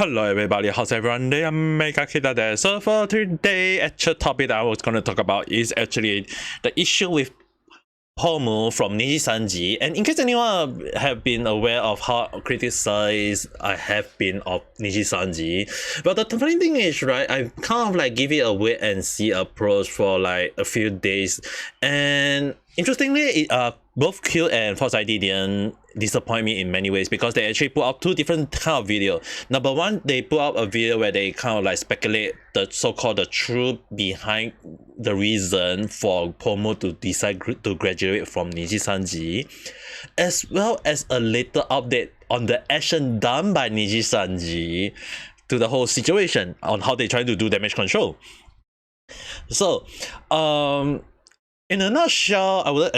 Hello everybody, how's everyone? They Ame Gakita there. So for today, actual topic that I was going to talk about is actually the issue with Pomu from NijiSanji. And in case anyone have been aware of how criticized I have been of NijiSanji, but the funny thing is, right, I kind of like give it a wait and see approach for like a few days, and interestingly, both Khyo and FalseEyeD didn't disappoint me in many ways because they actually put out two different kind of video. Number one, they put out a video where they kind of like speculate the so-called the truth behind the reason for Pomu to decide to graduate from NijiSanji, as well as a later update on the action done by NijiSanji to the whole situation on how they try to do damage control. So, in a nutshell, I would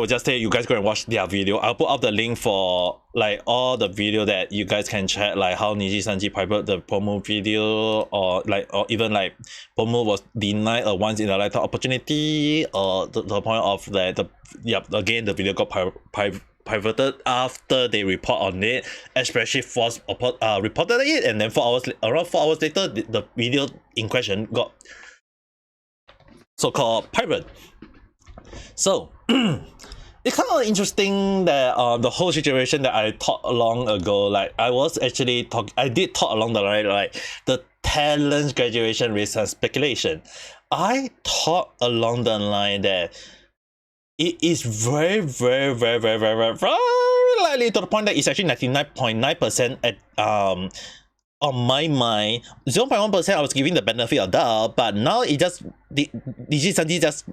just say you guys go and watch their video. I'll put up the link for like all the video that you guys can check, like how NijiSanji private the Pomu video, or even like Pomu was denied a once in a lifetime opportunity, or the point of the the video got pivoted after they report on it, especially Force reported it, and then around 4 hours later, the video in question got so-called pirate. So it's kind of interesting that the whole situation that I talked long ago, like I did talk along the line, like the talent graduation risk and speculation. I talked along the line that it is very likely, to the point that it's actually 99.9% at on my mind. 0.1% I was giving the benefit of doubt, but now it just NijiSanji just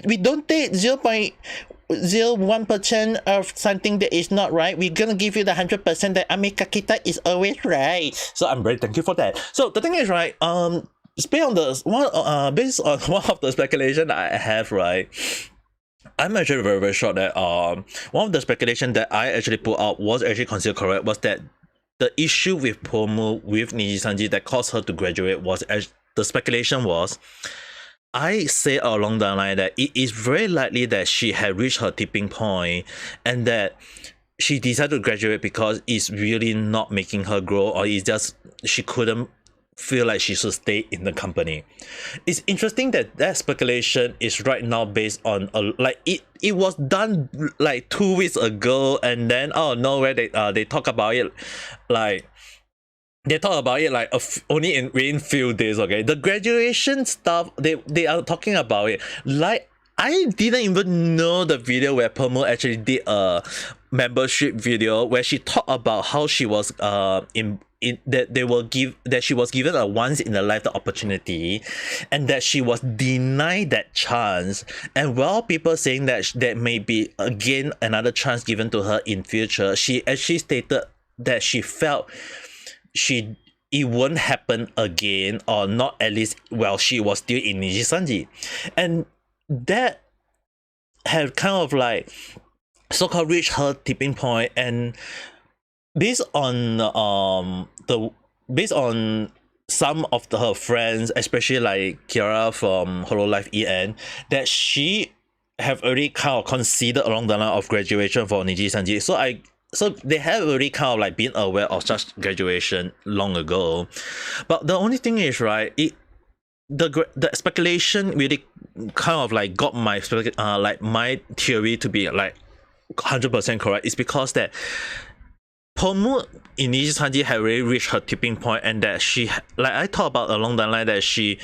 we don't take 0.01% of something that is not right. We're gonna give you the 100% that Ame Gakita is always right. So I'm very thankful for that. So the thing is, right, based on one of the speculation I have, right, I'm actually very sure that one of the speculation that I actually put out was actually considered correct, was that the issue with Pomu with NijiSanji that caused her to graduate was, as the speculation was, I say along the line that it is very likely that she had reached her tipping point and that she decided to graduate because it's really not making her grow, or it's just she couldn't feel like she should stay in the company. It's interesting that that speculation is right now based on like it was done like 2 weeks ago, and then nowhere they talk about it like only within few days. Okay, the graduation stuff, they are talking about it like I didn't even know the video where Pomu actually did a membership video where she talked about how she was that she was given a once in a lifetime opportunity and that she was denied that chance, and while people saying that there may be again another chance given to her in future, she actually stated that she felt it won't happen again, or not at least while she was still in NijiSanji. And that had kind of like so-called reached her tipping point, and based on some of her friends, especially like Kiara from Hololive EN, that she have already kind of considered along the line of graduation for NijiSanji. So they have already kind of like been aware of such graduation long ago. But the only thing is, right, the speculation really kind of like got my my theory to be like 100% correct. Is because that Pomu in NijiSanji had already reached her tipping point, and that she, like I talked about along the line, that she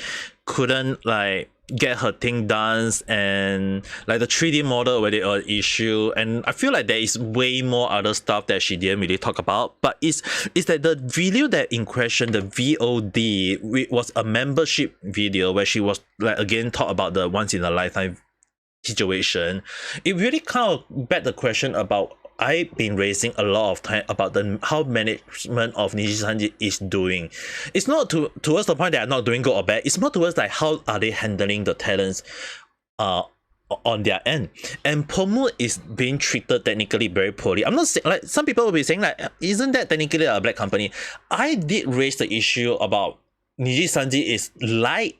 couldn't like get her thing done, and like the 3D model already an issue, and I feel like there is way more other stuff that she didn't really talk about. But it's that the video that in question, the VOD, was a membership video where she was like again talk about the once in a lifetime situation. It really kind of begged the question about I've been raising a lot of time about how management of NijiSanji is doing. It's not towards the point that are not doing good or bad. It's more towards like how are they handling the talents on their end. And Pomu is being treated technically very poorly. I'm not saying, like some people will be saying like, isn't that technically a black company? I did raise the issue about NijiSanji is like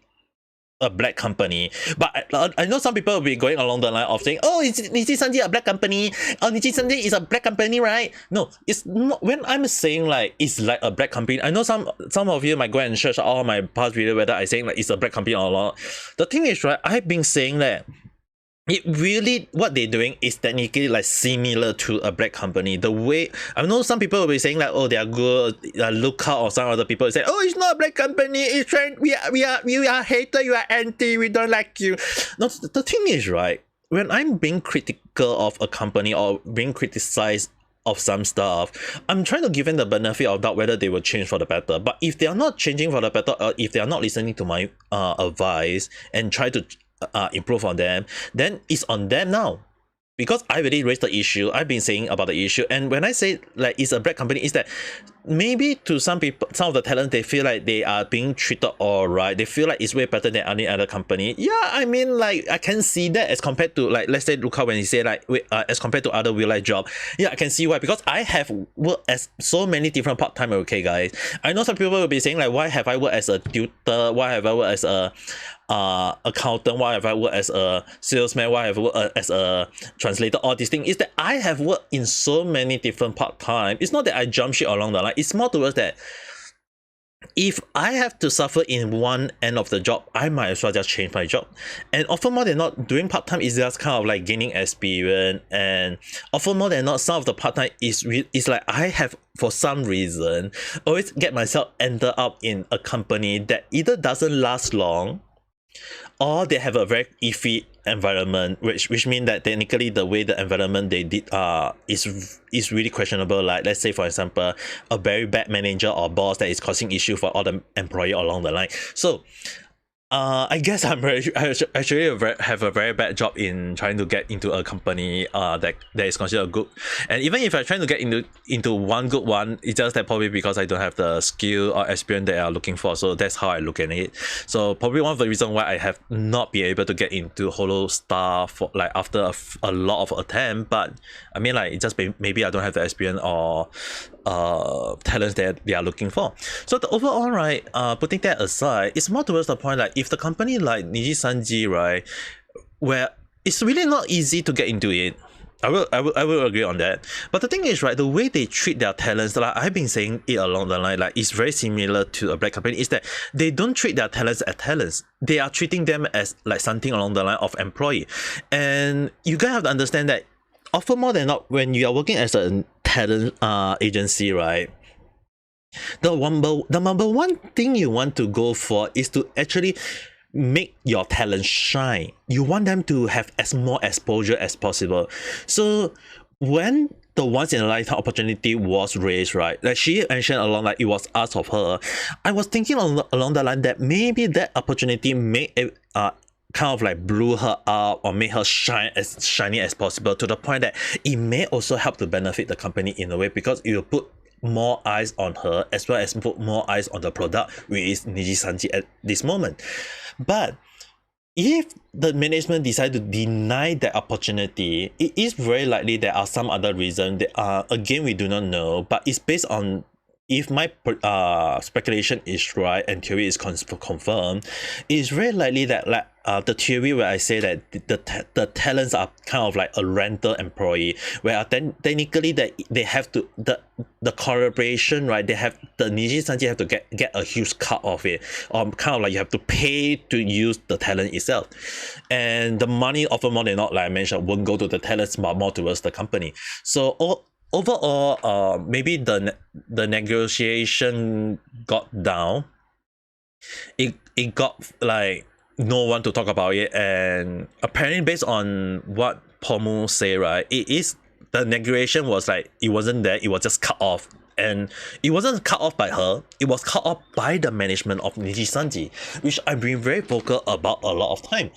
a black company. But I know some people will be going along the line of saying, oh, is NijiSanji a black company? Oh, NijiSanji is a black company, right? No, it's not. When I'm saying like it's like a black company, I know some of you might go and search all my past video whether I saying like it's a black company or not. The thing is, right, I've been saying that it really, what they're doing is technically like similar to a black company. The way, I know some people will be saying like, oh, they are good, Lookout or some other people will say, oh, it's not a black company, it's trying, we are hater, you are anti, we don't like you. No, the thing is, right, when I'm being critical of a company or being criticized of some stuff, I'm trying to give them the benefit of doubt whether they will change for the better. But if they are not changing for the better, or if they are not listening to my advice and try to improve on them, then it's on them now. Because I already raised the issue, I've been saying about the issue, and when I say like it's a black company, is that maybe to some people, some of the talent, they feel like they are being treated alright, they feel like it's way better than any other company. Yeah, I mean, like, I can see that as compared to, like, let's say Luca, when he say like as compared to other real life job. Yeah, I can see why, because I have worked as so many different part-time. Okay guys, I know some people will be saying like, why have I worked as a tutor, why have I worked as a accountant, why have I worked as a salesman, why have I worked as a translator, all these things. Is that I have worked in so many different part-time. It's not that I jump ship along the line, it's more towards that if I have to suffer in one end of the job, I might as well just change my job. And often more than not, doing part-time is just kind of like gaining experience, and often more than not, some of the part-time is like I have, for some reason, always get myself ended up in a company that either doesn't last long, or they have a very iffy environment, which means that technically the way the environment they did is really questionable. Like, let's say for example, a very bad manager or boss that is causing issue for all the employee along the line. So I guess I actually have a very bad job in trying to get into a company that is considered good. And even if I'm trying to get into one good one, it's just that probably because I don't have the skill or experience they are looking for. So that's how I look at it. So probably one of the reasons why I have not been able to get into Holo Star for like after a lot of attempt. But I mean, like, it just maybe I don't have the experience or talents that they are looking for. So the overall, right, putting that aside, it's more towards the point like, if the company like NijiSanji, right, where it's really not easy to get into it, I will agree on that. But the thing is, right, the way they treat their talents, like I've been saying it along the line, like it's very similar to a black company, is that they don't treat their talents as talents. They are treating them as like something along the line of employee. And you guys have to understand that often more than not, when you are working as a talent agency, right, the number one thing you want to go for is to actually make your talent shine. You want them to have as more exposure as possible. So when the once in a lifetime opportunity was raised, right, like she mentioned along, like it was asked of her, I was thinking along the line that maybe that opportunity may kind of like blew her up or made her shine as shiny as possible, to the point that it may also help to benefit the company in a way, because it will put more eyes on her as well as put more eyes on the product, which is NijiSanji at this moment. But if the management decide to deny that opportunity, it is very likely there are some other reasons that again we do not know, but it's based on, if my speculation is right and theory is confirmed, it's very likely that like the theory where I say that the talents are kind of like a rental employee, where technically they have to the collaboration, right, they have the NijiSanji have to get a huge cut of it, or kind of like you have to pay to use the talent itself, and the money often more than not, like I mentioned, won't go to the talents but more towards the company. So overall, maybe the negotiation got down. It got like no one to talk about it, and apparently based on what Pomu say, right, it is the negotiation was like it wasn't there, it was just cut off. And it wasn't cut off by her, it was cut off by the management of NijiSanji, which I've been very vocal about a lot of time.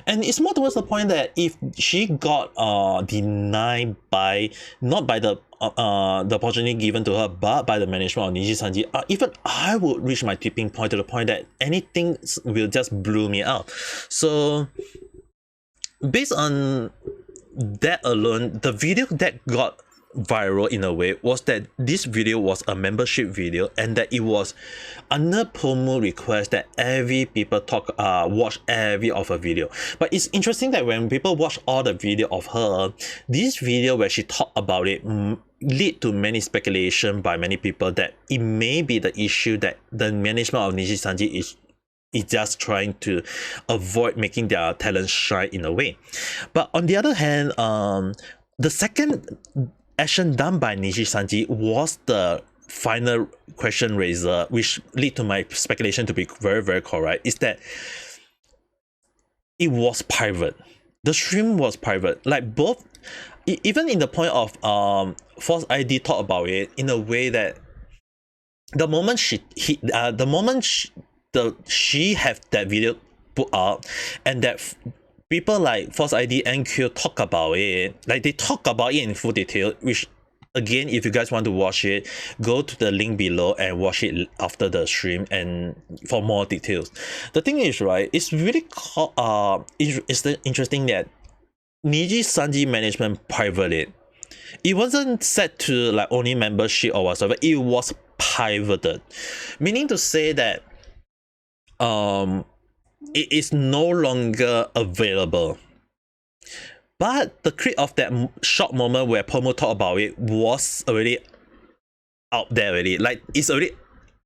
And it's more towards the point that if she got denied by, not by the opportunity given to her, but by the management of NijiSanji, even I would reach my tipping point, to the point that anything will just blow me out. So based on that alone, the video that got viral in a way was that this video was a membership video, and that it was under Pomu request that every people watch every of her video. But it's interesting that when people watch all the video of her, this video where she talked about it lead to many speculation by many people that it may be the issue that the management of NijiSanji is just trying to avoid making their talent shine in a way. But on the other hand, the second action done by NijiSanji was the final question raiser, which lead to my speculation to be very, very correct, is that it was private. The stream was private. Like both, even in the point of FalseEyeD talked about it in a way that the moment she have that video put out, and that people like FalseEyeD and Khyo talk about it, like they talk about it in full detail, which again, if you guys want to watch it, go to the link below and watch it after the stream and for more details. The thing is, right, it's really it's interesting that NijiSanji management privated. It wasn't set to like only membership or whatsoever. It was pivoted, meaning to say that it is no longer available. But the clip of that short moment where Pomu talked about it was already out there already. Like it's already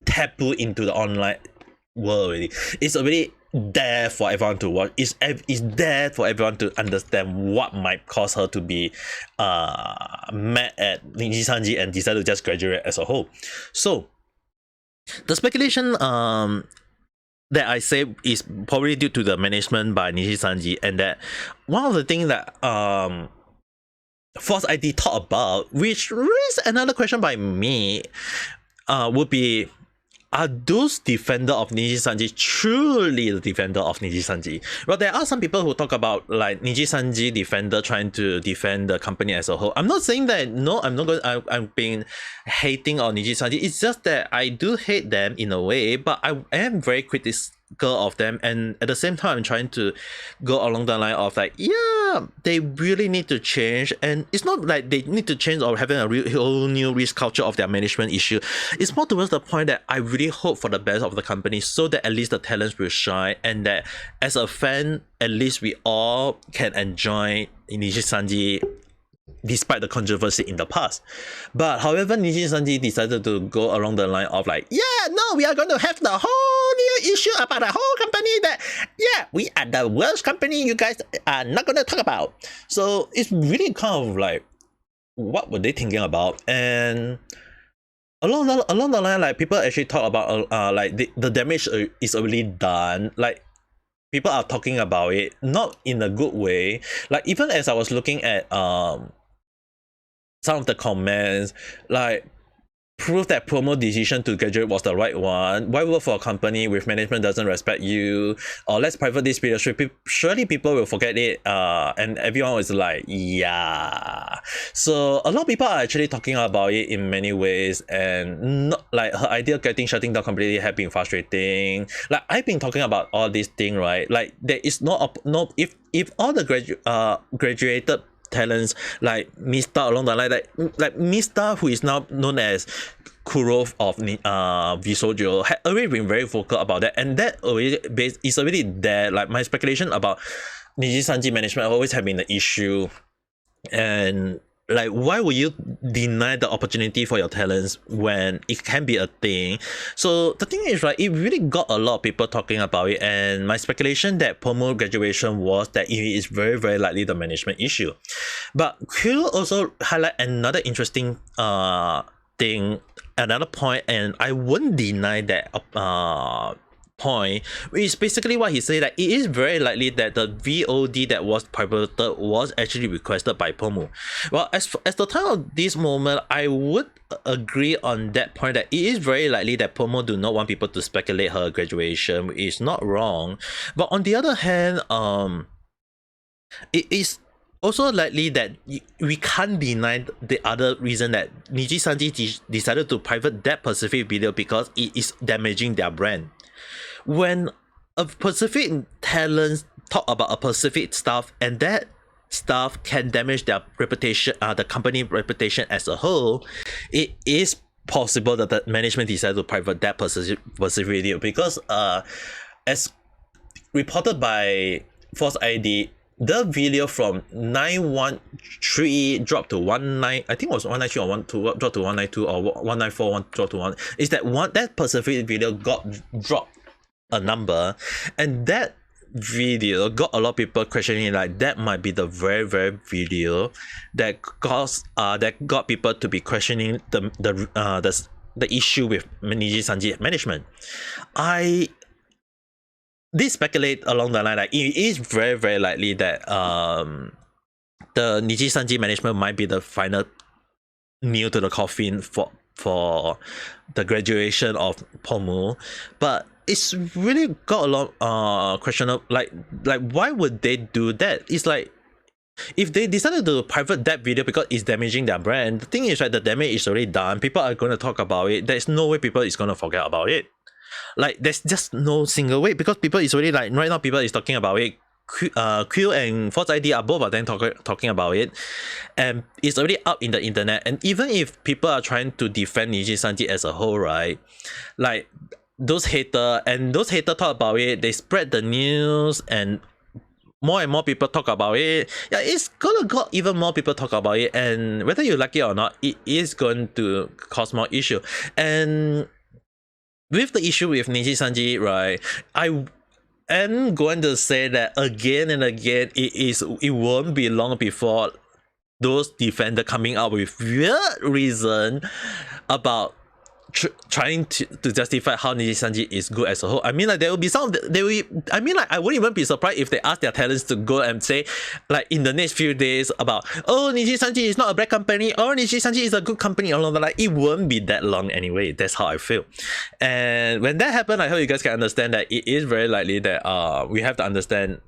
taboo into the online world already. It's already there for everyone to watch. It's there for everyone to understand what might cause her to be mad at NijiSanji and decide to just graduate as a whole. So the speculation that I say is probably due to the management by NijiSanji, and that one of the things that FalseEyeD talked about, which raises another question by me, would be, are those defender of NijiSanji truly the defender of NijiSanji? Well, there are some people who talk about like NijiSanji defender trying to defend the company as a whole. I'm not saying that, no, I'm not going. I'm being hating on NijiSanji. It's just that I do hate them in a way, but I am very critical of them, and at the same time I'm trying to go along the line of like, yeah, they really need to change. And it's not like they need to change or having a whole new risk culture of their management issue. It's more towards the point that I really hope for the best of the company, so that at least the talents will shine, and that as a fan, at least we all can enjoy NijiSanji despite the controversy in the past. But however, NijiSanji decided to go along the line of like, yeah, no, we are going to have the whole new issue about the whole company that, yeah, we are the worst company you guys are not going to talk about. So it's really kind of like, what were they thinking about? And along the line, like people actually talk about like the damage is already done. Like people are talking about it not in a good way. Like even as I was looking at some of the comments, like prove that Pomu decision to graduate was the right one. Why work for a company with management doesn't respect you? Or let's private this video. Surely people will forget it. And everyone was like, yeah. So a lot of people are actually talking about it in many ways, and not like her idea of shutting down completely have been frustrating. Like I've been talking about all these things, right? Like there is no if all the graduated talents like Mista along the line, like Mista, who is now known as Kuro of Visual, had already been very vocal about that, and that already is already there. Like my speculation about NijiSanji management always have been the issue, and like why would you deny the opportunity for your talents when it can be a thing? So the thing is, right, it really got a lot of people talking about it, and my speculation that Pomu graduation was that it is very, very likely the management issue. But Khyo also highlight another interesting thing, another point, and I wouldn't deny that point, which is basically what he said, that it is very likely that the VOD that was pivoted was actually requested by Pomu. Well, as the time of this moment, I would agree on that point, that it is very likely that Pomu do not want people to speculate her graduation, which is not wrong. But on the other hand, it is also likely that we can't deny the other reason that NijiSanji decided to private that specific video, because it is damaging their brand. When a specific talent talk about a specific stuff, and that stuff can damage their reputation, the company reputation as a whole, it is possible that the management decided to private that specific video because as reported by FalseEyeD, the video from 913 dropped to 19, I think it was 193 or 12 dropped to 192 or 194 dropped to 1, is that that specific video got dropped a number, and that video got a lot of people questioning like that might be the very video that got people to be questioning the issue with NijiSanji management. This speculate along the line like it is very likely that the NijiSanji management might be the final nail to the coffin for the graduation of Pomu, but it's really got a lot question of like why would they do that? It's like if they decided to private that video because it's damaging their brand, the thing is right, the damage is already done. People are going to talk about it. There's no way people is going to forget about it. Like there's just no single way because people is already like right now people is talking about it. Khyo and FalseEyeD are both of them talking about it, and it's already out in the internet. And even if people are trying to defend NijiSanji as a whole, right, like those haters talk about it, they spread the news, and more people talk about it. Yeah, it's gonna got even more people talk about it, and whether you like it or not, it is going to cause more issue. And with the issue with NijiSanji, right, I am going to say that again and again, it won't be long before those defenders coming up with weird reason about trying to justify how NijiSanji is good as a whole. I mean, like there will be some. I mean, like I wouldn't even be surprised if they ask their talents to go and say, like in the next few days about, oh, NijiSanji is not a bad company, or NijiSanji is a good company. Along the line, it won't be that long anyway. That's how I feel. And when that happens, I hope you guys can understand that it is very likely that we have to understand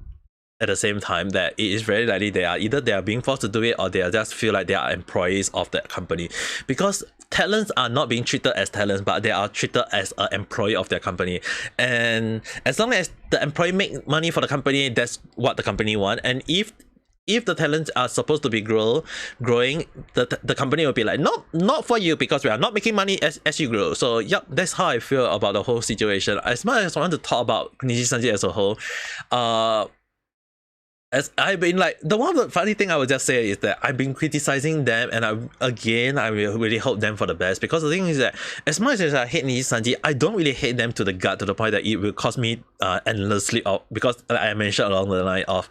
at the same time that it is very likely they are being forced to do it, or they are just feel like they are employees of that company, because talents are not being treated as talents, but they are treated as an employee of their company. And as long as the employee make money for the company, that's what the company want. And if the talents are supposed to be growing, the company will be like, not for you, because we are not making money as you grow. So yep, that's how I feel about the whole situation. As much as I want to talk about NijiSanji as a whole, as I've been like, the one funny thing I would just say is that I've been criticizing them, and I will really hope them for the best, because the thing is that as much as I hate NijiSanji, I don't really hate them to the gut, to the point that it will cost me endlessly of, because like I mentioned along the line of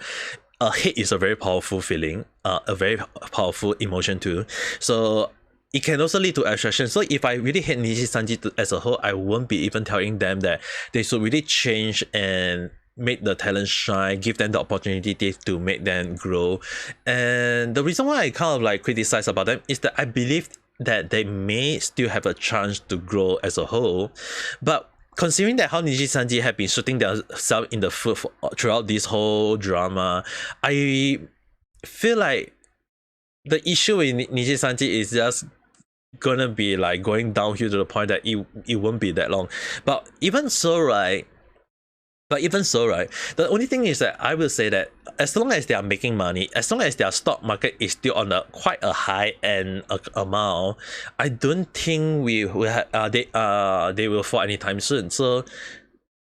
hate is a very powerful feeling, a very powerful emotion too. So it can also lead to abstraction. So if I really hate NijiSanji as a whole, I won't be even telling them that they should really change and make the talent shine, give them the opportunity to make them grow. And the reason why I kind of like criticize about them is that I believe that they may still have a chance to grow as a whole. But considering that how NijiSanji have been shooting themselves in the foot throughout this whole drama, I feel like the issue with NijiSanji is just gonna be like going downhill to the point that it won't be that long. But even so, right, the only thing is that I will say that as long as they are making money, as long as their stock market is still on quite a high end amount, I don't think they will fall anytime soon. So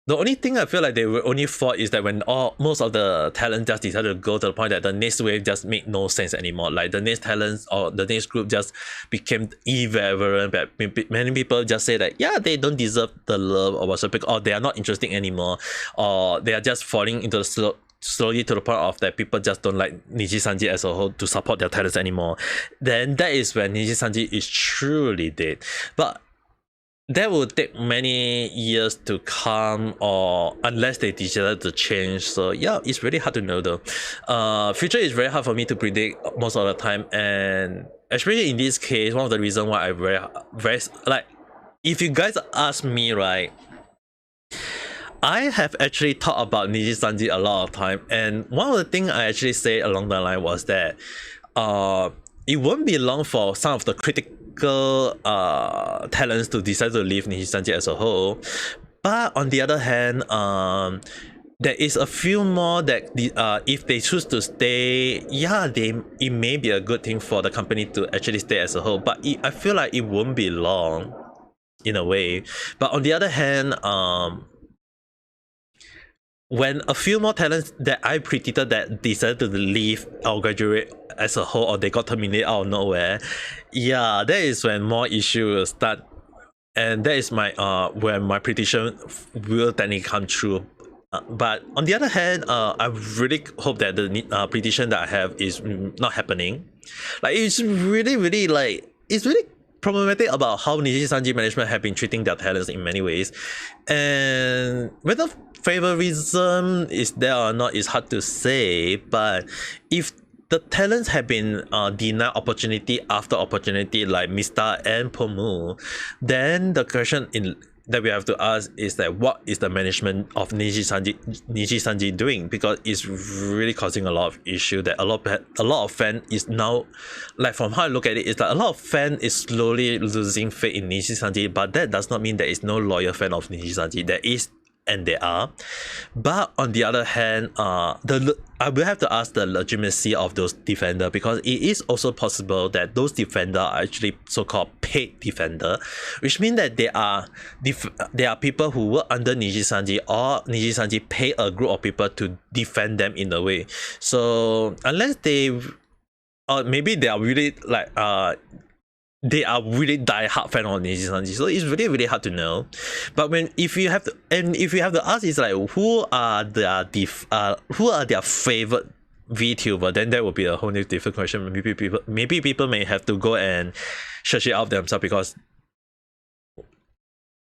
the only thing I feel like they will only fall is that when most of the talent just decided to go to the point that the next wave just make no sense anymore. Like the next talents or the next group just became irrelevant. But many people just say that, yeah, they don't deserve the love or whatsoever, or they are not interesting anymore, or they are just falling into the slowly to the point of that people just don't like NijiSanji as a whole to support their talents anymore. Then that is when NijiSanji is truly dead. But that will take many years to come, or unless they decided to change. So yeah, it's really hard to know though. Future is very hard for me to predict most of the time, and especially in this case, one of the reasons why I very like, if you guys ask me, right, I have actually thought about NijiSanji a lot of time, and one of the things I actually say along the line was that it won't be long for some of the critical talents to decide to leave NijiSanji as a whole. But on the other hand, there is a few more that if they choose to stay, yeah, it may be a good thing for the company to actually stay as a whole, but I feel like it won't be long in a way. But on the other hand, when a few more talents that I predicted that decided to leave or graduate as a whole, or they got terminated out of nowhere, yeah, that is when more issues will start, and that is my when my prediction will technically come true. But on the other hand, I really hope that the prediction that I have is not happening. Like it's really like it's really problematic about how NijiSanji management have been treating their talents in many ways, and whether favoritism is there or not is hard to say. But if the talents have been denied opportunity after opportunity like Mista and Pomu, then the question that we have to ask is that what is the management of NijiSanji doing, because it's really causing a lot of issue that a lot of fan is now, like from how I look at it, is that a lot of fan is slowly losing faith in NijiSanji, but that does not mean there is no loyal fan of NijiSanji. There is, and they are. But on the other hand, I will have to ask the legitimacy of those defender, because it is also possible that those defender are actually so-called paid defender, which means that they are people who work under NijiSanji, or NijiSanji pay a group of people to defend them in a way. So unless they, or maybe they are really like they are really die-hard fan of NijiSanji, so it's really hard to know. But if you have to ask, it's like who are their favorite VTuber, then that would be a whole new different question. Maybe people may have to go and search it out themselves, because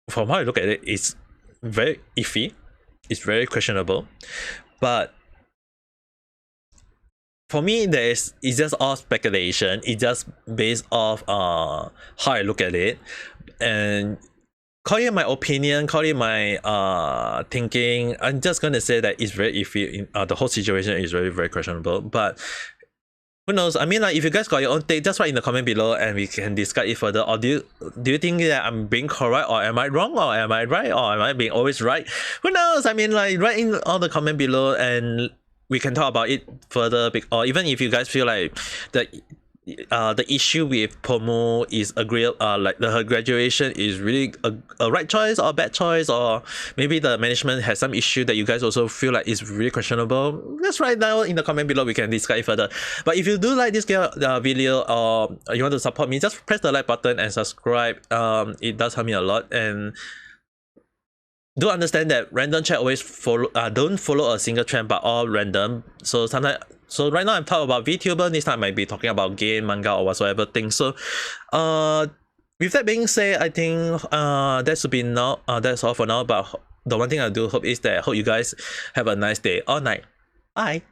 from how I look at it, it's very iffy, it's very questionable. But for me, it's just all speculation. It's just based off how I look at it, and call it my opinion, call it my thinking. I'm just gonna say that it's very iffy. The whole situation is very questionable. But who knows? I mean, like, if you guys got your own take, just write in the comment below and we can discuss it further. Or do you think that I'm being correct, or am I wrong, or am I right, or am I being always right? Who knows? I mean, like, write in all the comment below and we can talk about it further. Or even if you guys feel like the issue with Pomu is like her graduation is really a right choice or a bad choice, or maybe the management has some issue that you guys also feel like is really questionable, let's write down in the comment below, we can discuss it further. But if you do like this video, or you want to support me, just press the like button and subscribe. It does help me a lot. And do understand that random chat always don't follow a single trend, but all random. So right now I'm talking about VTuber, this time I might be talking about game, manga, or whatsoever thing. So with that being said, I think that should be now. That's all for now. But the one thing I do hope is that I hope you guys have a nice day or night. Bye.